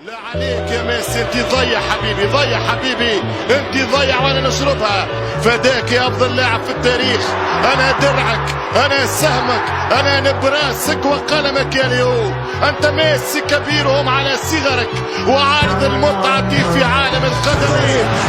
لا عليك يا ميسي، انت ضيع حبيبي، ضيع حبيبي، انت ضيع وانا نشربها. فداك يا افضل لاعب في التاريخ، انا درعك، انا سهمك، انا نبراسك وقلمك يا ليو. انت ميسي كبيرهم على صغرك وعارض المتعة في عالم القدم.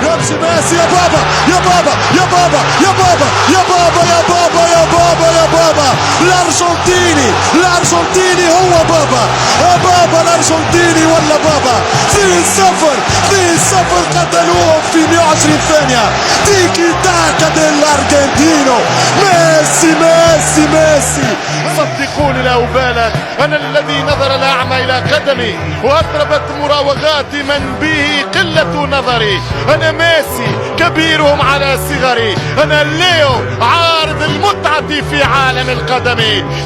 يمشي ميسي يا بابا يا بابا يا بابا يا بابا يا بابا يا بابا يا بابا يا بابا. الارجنتيني الارجنتيني هو بابا، يا بابا الارجنتيني ولا بابا. 2-0 قتلوهم في 120 ثانية. تيكي تاكا ديلارجنتينو. ميسي ميسي ميسي. صدقوني لا أبالغ، أنا الذي نظر الأعمى إلى قدمي وأضربت مراوغات من به قلة نظري. أنا ميسي كبيرهم على صغري، أنا ليو عارض المتعة في عالم القدم.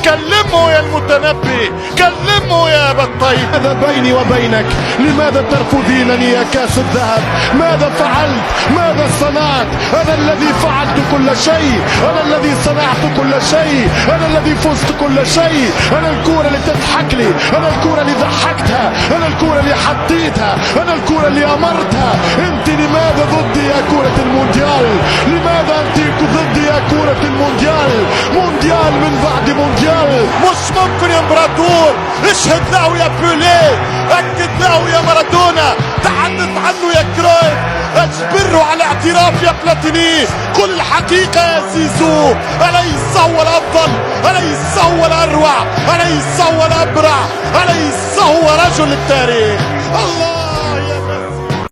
كلمه يا المتنبي، كلمه يا أبا الطيب. هذا بيني وبينك، لماذا ترفضينني يا كاس الذهب؟ ماذا فعلت؟ ماذا صنعت؟ أنا الذي فعلت كل شيء، أنا الذي صنعت كل شيء، أنا الذي فزت كل شيء. أنا الكورة اللي تضحك لي، أنا الكورة اللي ضحكتها، أنا الكورة اللي حطيتها، أنا الكورة اللي أمرتها. أنت لماذا ضدي يا كرة المونديال؟ لماذا أنت ضدي يا كرة المونديال؟ مونديال من بعد مونديال. مش ممكن يا امبراطور. اشهد له يا بيليه، اكد له يا مارادونا، تحدث عنه يا كرويف، اجبره على اعتراف يا بلاتيني. قل الحقيقة يا زيزو، أليس هو الأفضل؟ أليس هو الأروع؟ أليس هو الأبرع؟ أليس هو رجل التاريخ؟ الله